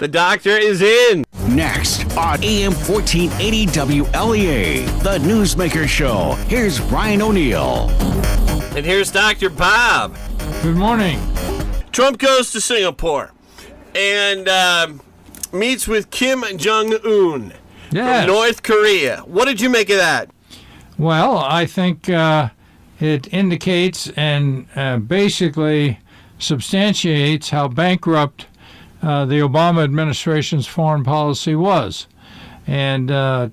The doctor is in. Next on AM 1480 WLEA, the Newsmaker Show. Here's Brian O'Neill. And here's Dr. Bob. Good morning. Trump goes to Singapore and meets with Kim Jong-un from North Korea. What did you make of that? Well, I think it indicates and basically substantiates how bankrupt the Obama administration's foreign policy was. And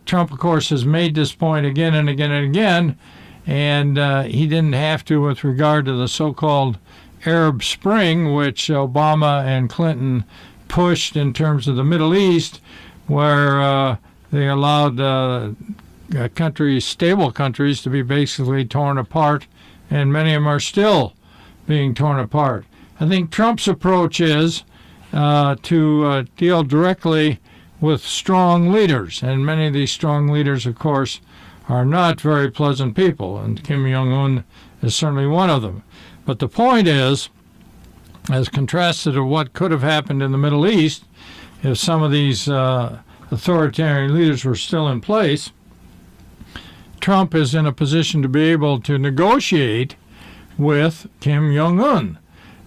Trump, of course, has made this point again and again and again, and he didn't have to with regard to the so-called Arab Spring, which Obama and Clinton pushed in terms of the Middle East, where they allowed stable countries to be basically torn apart, and many of them are still being torn apart. I think Trump's approach is to deal directly with strong leaders, and many of these strong leaders, of course, are not very pleasant people, and Kim Jong-un is certainly one of them. But the point is, as contrasted to what could have happened in the Middle East, if some of these authoritarian leaders were still in place, Trump is in a position to be able to negotiate with Kim Jong-un.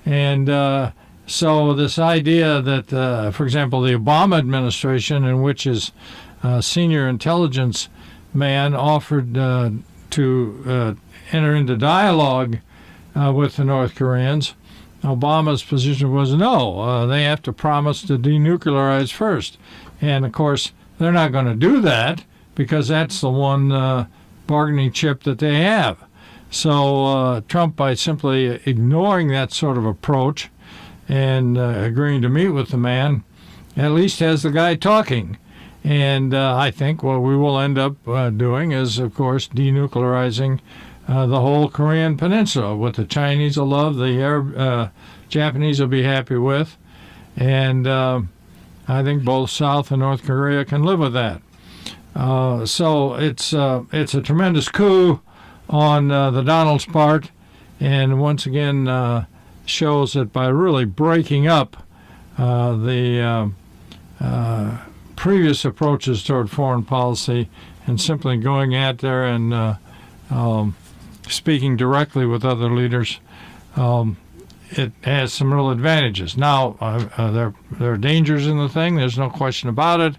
And so this idea that, for example, the Obama administration, in which his senior intelligence man offered to enter into dialogue with the North Koreans, Obama's position was no. They have to promise to denuclearize first. And, of course, they're not going to do that because that's the one bargaining chip that they have. So Trump, by simply ignoring that sort of approach and agreeing to meet with the man, at least has the guy talking. And I think what we will end up doing is, of course, denuclearizing the whole Korean peninsula, what the Chinese will love, the Japanese will be happy with. And I think both South and North Korea can live with that. So it's a tremendous coup on the Donald's part, and once again shows that by really breaking up the previous approaches toward foreign policy and simply going out there and speaking directly with other leaders, it has some real advantages. Now, there are dangers in the thing, there's no question about it,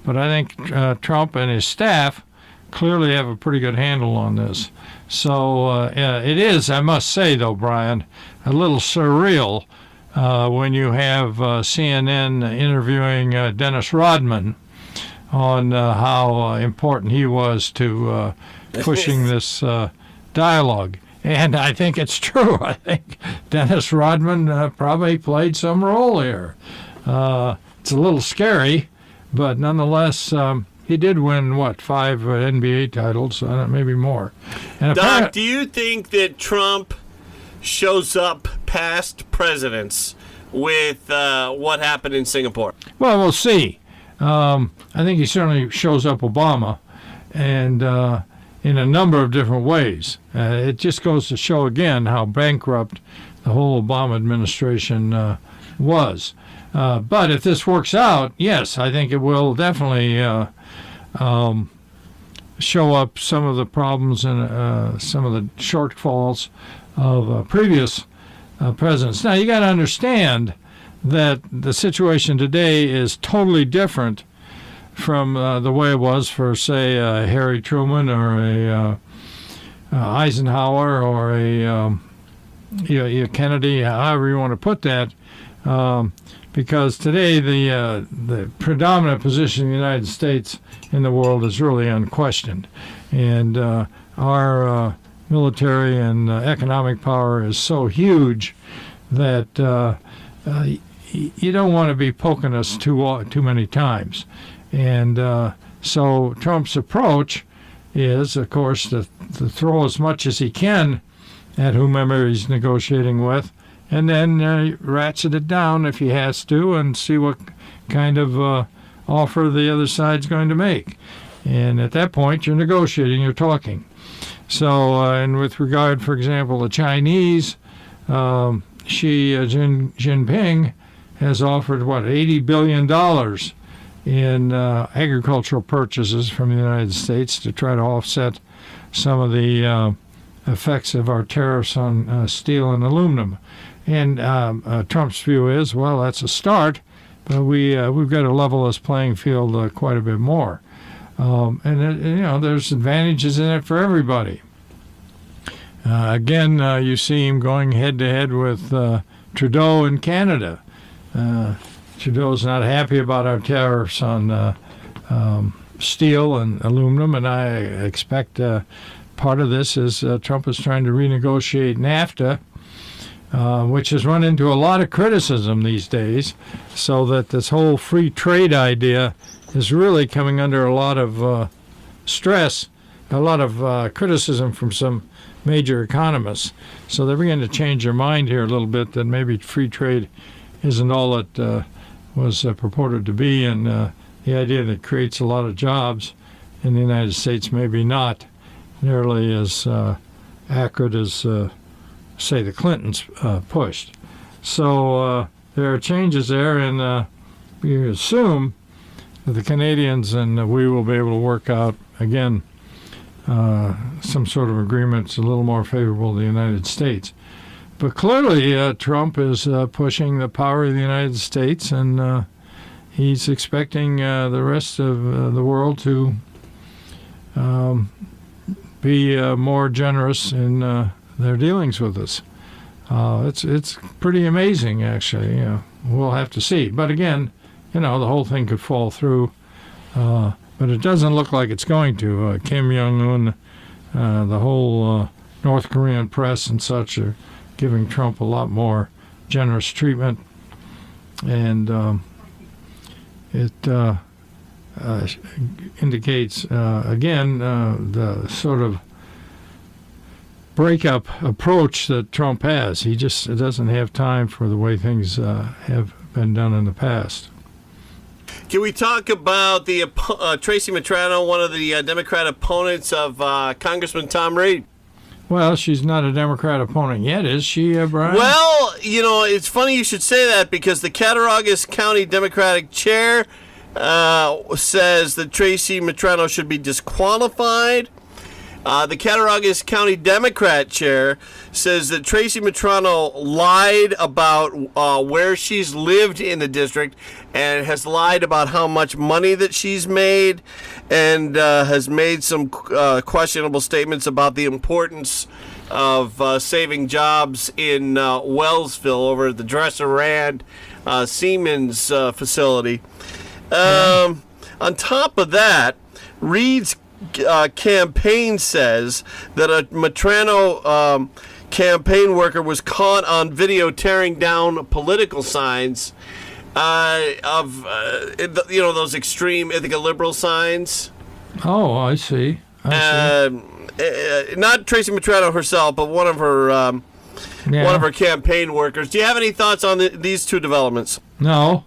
but I think Trump and his staff clearly have a pretty good handle on this. So it is, I must say, though, Brian, a little surreal when you have CNN interviewing Dennis Rodman on how important he was to pushing this dialogue. And I think it's true. I think Dennis Rodman probably played some role here. It's a little scary, but nonetheless, he did win, 5 NBA titles, maybe more. And Doc, do you think that Trump shows up past presidents with what happened in Singapore? Well, we'll see. I think he certainly shows up Obama, and in a number of different ways. It just goes to show again how bankrupt the whole Obama administration was. But if this works out, yes, I think it will definitely show up some of the problems and some of the shortfalls of previous presidents. Now, you got to understand that the situation today is totally different from the way it was for, say, Harry Truman or a Eisenhower or a Kennedy, however you want to put that, because today the predominant position in the United States in the world is really unquestioned, and our military and economic power is so huge that you don't want to be poking us too many times. And so Trump's approach is, of course, to throw as much as he can at whomever he's negotiating with, and then ratchet it down if he has to and see what kind of offer the other side's going to make. And at that point, you're negotiating, you're talking. So, and with regard, for example, the Chinese, Xi Jinping, he has, of course, has offered, $80 billion in agricultural purchases from the United States to try to offset some of the effects of our tariffs on steel and aluminum. And Trump's view is, well, that's a start, but we've got to level this playing field quite a bit more. There's advantages in it for everybody. Again, you see him going head-to-head with Trudeau in Canada. Trudeau's not happy about our tariffs on steel and aluminum, and I expect part of this is Trump is trying to renegotiate NAFTA, which has run into a lot of criticism these days, so that this whole free trade idea is really coming under a lot of stress, a lot of criticism from some major economists. So they're beginning to change their mind here a little bit, that maybe free trade isn't all it was purported to be, and the idea that it creates a lot of jobs in the United States maybe not nearly as accurate as, say, the Clintons pushed. So there are changes there, and we assume that the Canadians and we will be able to work out, again, some sort of agreements a little more favorable to the United States. But clearly, Trump is pushing the power of the United States, and he's expecting the rest of the world to be more generous in their dealings with us. It's pretty amazing, actually. We'll have to see. But again, the whole thing could fall through. But it doesn't look like it's going to. Kim Jong-un, the whole North Korean press and such are giving Trump a lot more generous treatment. And it indicates, again, the sort of breakup approach that Trump has. He just doesn't have time for the way things have been done in the past. Can we talk about the Tracy Matrano, one of the Democrat opponents of Congressman Tom Reed? Well, she's not a Democrat opponent yet, is she, Brian? Well, it's funny you should say that, because the Cattaraugus County Democratic chair says that Tracy Matrano should be disqualified. The Cattaraugus County Democrat chair says that Tracy Matrano lied about where she's lived in the district, and has lied about how much money that she's made, and has made some questionable statements about the importance of saving jobs in Wellsville over at the Dresser Rand Siemens facility. On top of that, Reed's campaign says that a Matrano campaign worker was caught on video tearing down political signs of those extreme Ithaca liberal signs. Oh, I see. Not Tracy Matrano herself, but one of her campaign workers. Do you have any thoughts on these two developments? No,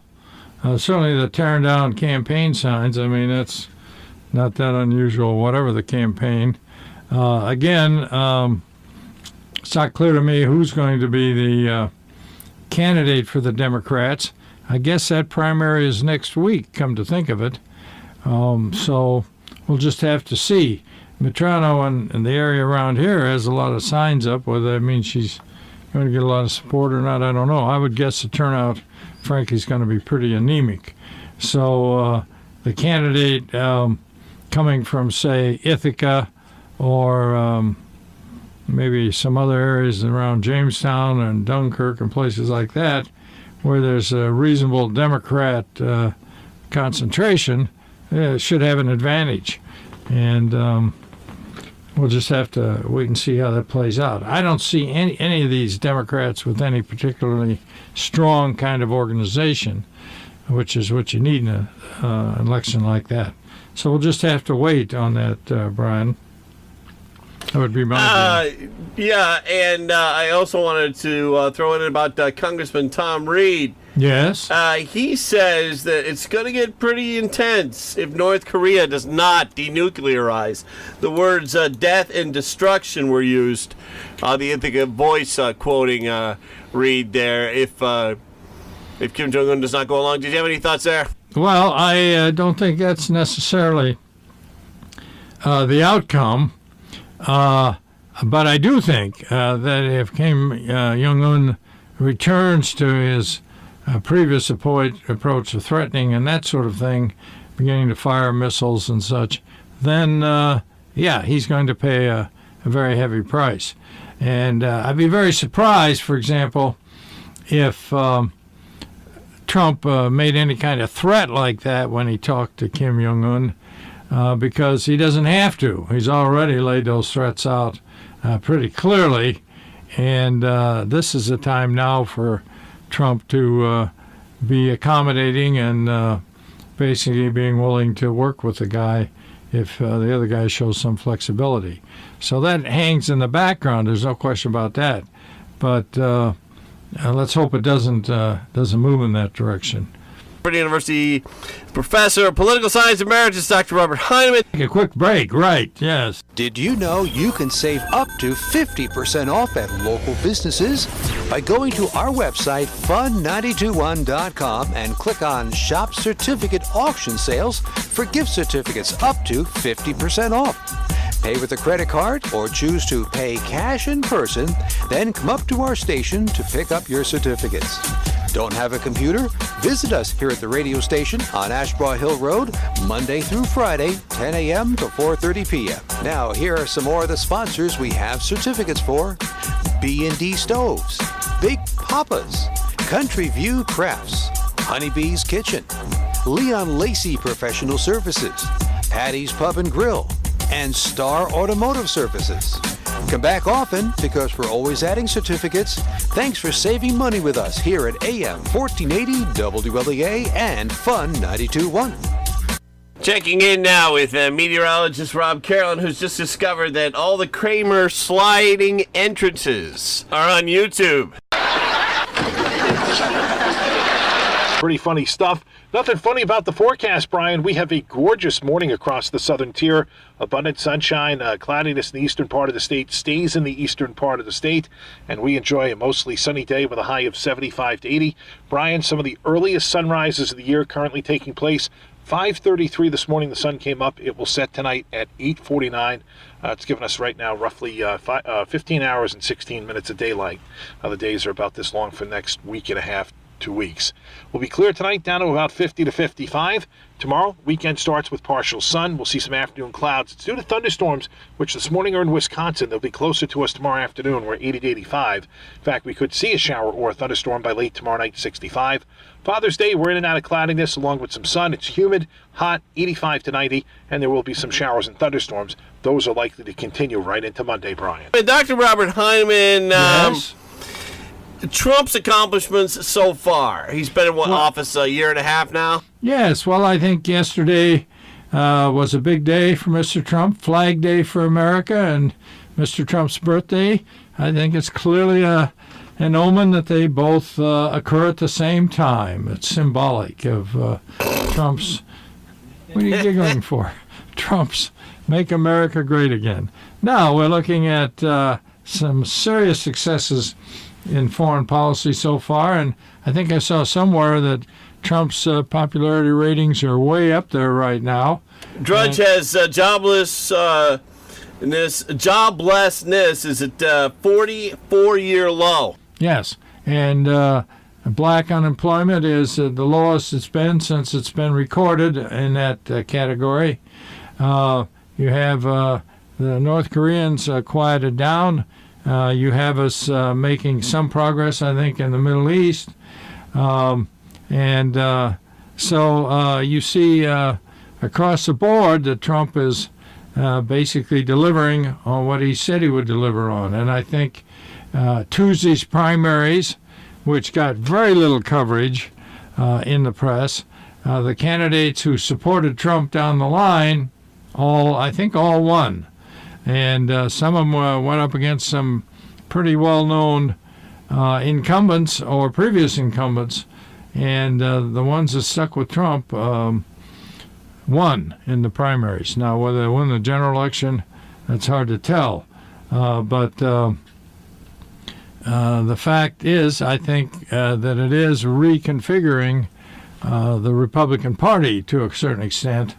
certainly the tearing down campaign signs. I mean, that's not that unusual, whatever the campaign. Again, it's not clear to me who's going to be the candidate for the Democrats. I guess that primary is next week, come to think of it. So we'll just have to see. Matrano in the area around here has a lot of signs up. Whether that means she's going to get a lot of support or not, I don't know. I would guess the turnout, frankly, is going to be pretty anemic. So the candidate coming from, say, Ithaca or maybe some other areas around Jamestown and Dunkirk and places like that, where there's a reasonable Democrat concentration, should have an advantage. And we'll just have to wait and see how that plays out. I don't see any of these Democrats with any particularly strong kind of organization, which is what you need in an election like that. So we'll just have to wait on that, Brian. That would be my opinion. Yeah, and I also wanted to throw in about Congressman Tom Reed. Yes? He says that it's going to get pretty intense if North Korea does not denuclearize. The words death and destruction were used. The Ithaca Voice quoting Reed there. If if Kim Jong-un does not go along. Did you have any thoughts there? Well, I don't think that's necessarily the outcome, but I do think that if Kim Jong-un returns to his previous approach of threatening and that sort of thing, beginning to fire missiles and such, then, he's going to pay a very heavy price. And I'd be very surprised, for example, if Trump made any kind of threat like that when he talked to Kim Jong-un, because he doesn't have to. He's already laid those threats out pretty clearly. And this is a time now for Trump to be accommodating and basically being willing to work with the guy if the other guy shows some flexibility. So that hangs in the background. There's no question about that. But let's hope it doesn't move in that direction. University professor of political science emeritus, Dr. Robert Heinemann. Take a quick break, right, yes. Did you know you can save up to 50% off at local businesses by going to our website, fun921.com, and click on Shop Certificate Auction Sales for gift certificates up to 50% off. Pay with a credit card or choose to pay cash in person, then come up to our station to pick up your certificates. Don't have a computer? Visit us here at the radio station on Ashbaugh Hill Road, Monday through Friday, 10 a.m. to 4:30 p.m. Now, here are some more of the sponsors we have certificates for. B&D Stoves, Big Papa's, Country View Crafts, Honeybee's Kitchen, Leon Lacey Professional Services, Patty's Pub and Grill, and Star Automotive Services. Come back often because we're always adding certificates. Thanks for saving money with us here at AM 1480 WLEA and Fun 92.1. Checking in now with meteorologist Rob Carolyn, who's just discovered that all the Kramer sliding entrances are on YouTube. Pretty funny stuff. Nothing funny about the forecast, Brian. We have a gorgeous morning across the southern tier. Abundant sunshine, cloudiness in the eastern part of the state stays in the eastern part of the state, and we enjoy a mostly sunny day with a high of 75 to 80. Brian, some of the earliest sunrises of the year currently taking place. 5:33 this morning, the sun came up. It will set tonight at 8:49. It's given us right now roughly 15 hours and 16 minutes of daylight. The days are about this long for the next week and a half. 2 weeks. We'll be clear tonight down to about 50 to 55. Tomorrow, weekend starts with partial sun. We'll see some afternoon clouds. It's due to thunderstorms, which this morning are in Wisconsin. They'll be closer to us tomorrow afternoon. We're 80 to 85. In fact, we could see a shower or a thunderstorm by late tomorrow night, 65. Father's Day, we're in and out of cloudiness along with some sun. It's humid, hot, 85 to 90, and there will be some showers and thunderstorms. Those are likely to continue right into Monday, Brian. Dr. Robert Heinemann, Yes? Trump's accomplishments so far. He's been in office a year and a half now? Yes, well, I think yesterday was a big day for Mr. Trump, Flag Day for America, and Mr. Trump's birthday. I think it's clearly an omen that they both occur at the same time. It's symbolic of Trump's, what are you giggling for? Trump's Make America Great Again. Now we're looking at some serious successes in foreign policy so far, and I think I saw somewhere that Trump's popularity ratings are way up there right now. Drudge has joblessness is at 44-year low. Yes, and black unemployment is the lowest it's been since it's been recorded in that category. You have the North Koreans quieted down. You have us making some progress, I think, in the Middle East. So you see across the board that Trump is basically delivering on what he said he would deliver on. And I think Tuesday's primaries, which got very little coverage in the press, the candidates who supported Trump down the line, I think all won. And some of them went up against some pretty well-known incumbents or previous incumbents. And the ones that stuck with Trump won in the primaries. Now, whether they win the general election, that's hard to tell. But the fact is, I think that it is reconfiguring the Republican Party to a certain extent,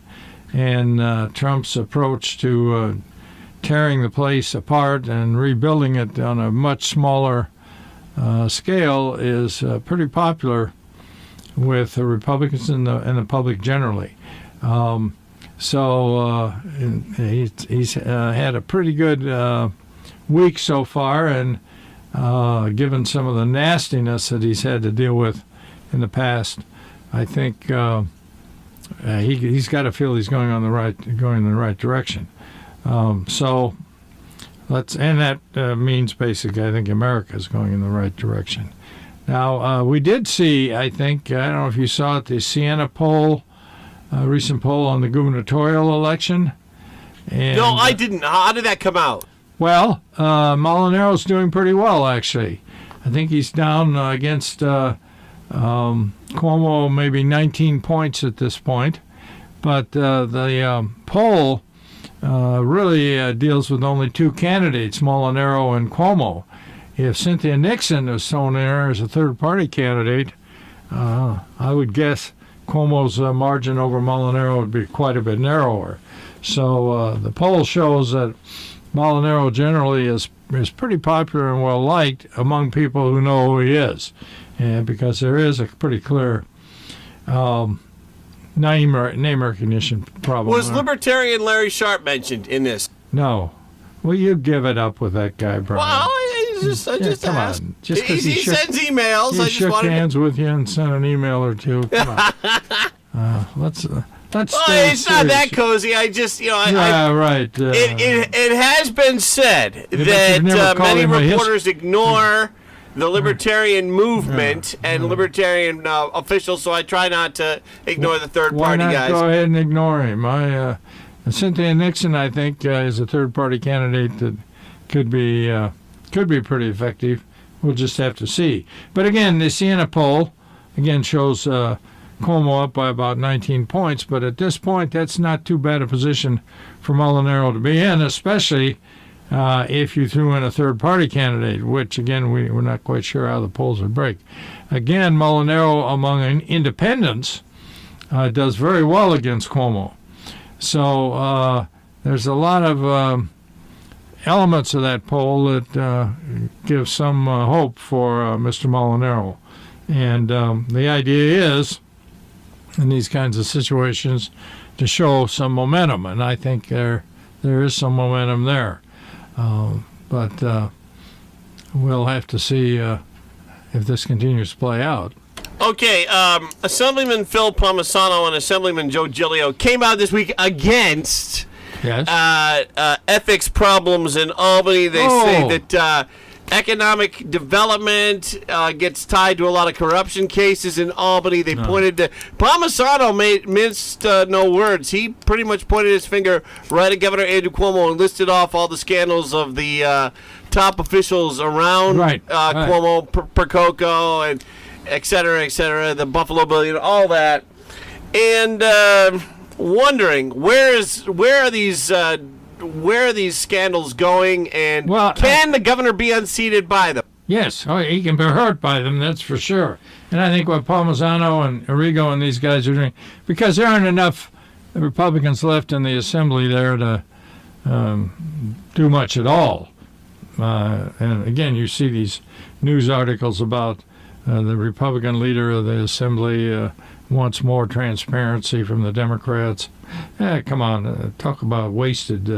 and Trump's approach to tearing the place apart and rebuilding it on a much smaller scale is pretty popular with the Republicans and the public generally. So he's had a pretty good week so far, and given some of the nastiness that he's had to deal with in the past, I think he's got to feel he's going in the right direction. So that means basically I think America is going in the right direction. Now we did see, I think, I don't know if you saw it, the Siena poll, recent poll on the gubernatorial election. And, no, I didn't. How did that come out? Well, Molinaro's doing pretty well, actually. I think he's down against Cuomo maybe 19 points at this point. But the poll really deals with only two candidates, Molinaro and Cuomo. If Cynthia Nixon was thrown in there as a third-party candidate, I would guess Cuomo's margin over Molinaro would be quite a bit narrower. So the poll shows that Molinaro generally is pretty popular and well-liked among people who know who he is, and because there is a pretty clear name recognition problem. Was Libertarian Larry Sharpe mentioned in this? No. Well, you give it up with that guy, Brian. Well, I just come asked. on. Just 'cause he sends emails. He I just shook wanted hands with you and sent an email or two. Come on. Let's stay it's not that serious. cozy. I just, Right. It has been said you've never that called many him a reporters ignore the libertarian movement and libertarian officials, so I try not to ignore the Why third-party not guys. go ahead and ignore him? Cynthia Nixon, I think, is a third-party candidate that could be pretty effective. We'll just have to see. But again, the Siena poll again shows Cuomo up by about 19 points. But at this point, that's not too bad a position for Molinaro to be in, especially if you threw in a third-party candidate, which, again, we're not quite sure how the polls would break. Again, Molinaro, among independents, does very well against Cuomo. So there's a lot of elements of that poll that give some hope for Mr. Molinaro. And the idea is, in these kinds of situations, to show some momentum. And I think there is some momentum there. But we'll have to see if this continues to play out. Okay, Assemblyman Phil Palmisano and Assemblyman Joe Giglio came out this week against ethics problems in Albany. They say that economic development gets tied to a lot of corruption cases in Albany. They pointed to Palmisano minced no words. He pretty much pointed his finger right at Governor Andrew Cuomo and listed off all the scandals of the top officials around Cuomo, Percoco, and et cetera, the Buffalo Billion, all that, and wondering where are these scandals going, and can the governor be unseated by them? Yes, he can be hurt by them, that's for sure. And I think what Palmisano and Arrigo and these guys are doing, because there aren't enough Republicans left in the assembly there to do much at all. And again, you see these news articles about the Republican leader of the assembly wants more transparency from the Democrats. Come on, talk about wasted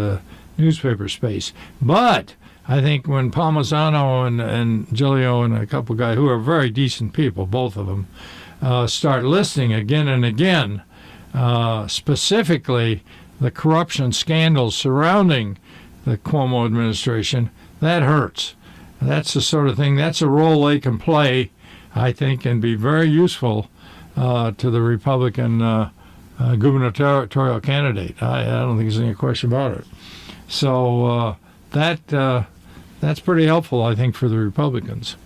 newspaper space. But I think when Palmisano and Giglio and a couple guys who are very decent people, both of them, start listing again and again, specifically the corruption scandals surrounding the Cuomo administration, that hurts. That's the sort of thing, that's a role they can play, I think, and be very useful to the Republican gubernatorial candidate. I don't think there's any question about it. So that's pretty helpful, I think, for the Republicans.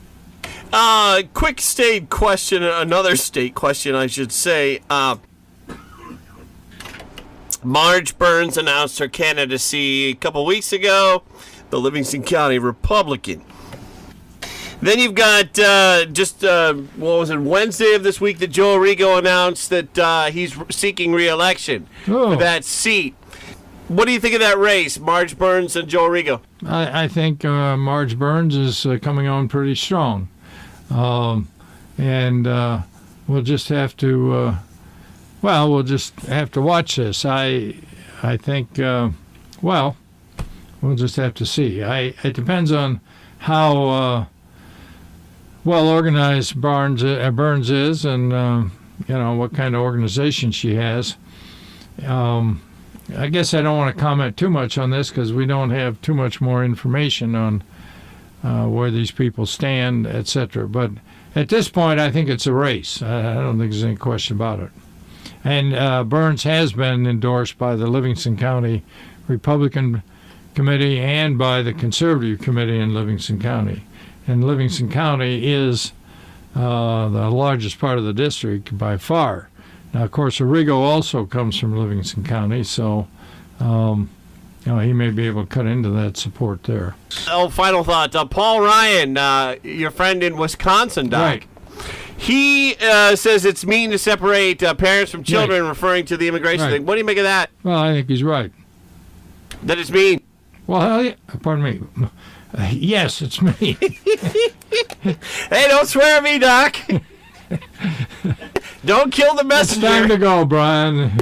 Quick state question, another state question, I should say. Marge Burns announced her candidacy a couple weeks ago, the Livingston County Republican. Then you've got what was it, Wednesday of this week that Joe Arrigo announced that he's seeking re-election for that seat. What do you think of that race, Marge Burns and Joe Arrigo? I think Marge Burns is coming on pretty strong. And we'll just have to, we'll just have to watch this. I think, we'll just have to see. It depends on how well organized Burns is, and what kind of organization she has. I guess I don't want to comment too much on this because we don't have too much more information on where these people stand, etc. But at this point, I think it's a race. I don't think there's any question about it. And Burns has been endorsed by the Livingston County Republican Committee and by the Conservative Committee in Livingston County. And Livingston County is the largest part of the district by far. Now, of course, Arrigo also comes from Livingston County, so he may be able to cut into that support there. Oh, final thought. Paul Ryan, your friend in Wisconsin, Doc. Right. He says it's mean to separate parents from children, Right. referring to the immigration thing. What do you make of that? Well, I think he's right. That it's mean? Well, pardon me. Yes, it's me. Hey, don't swear at me, Doc. Don't kill the It's messenger. time to go, Brian.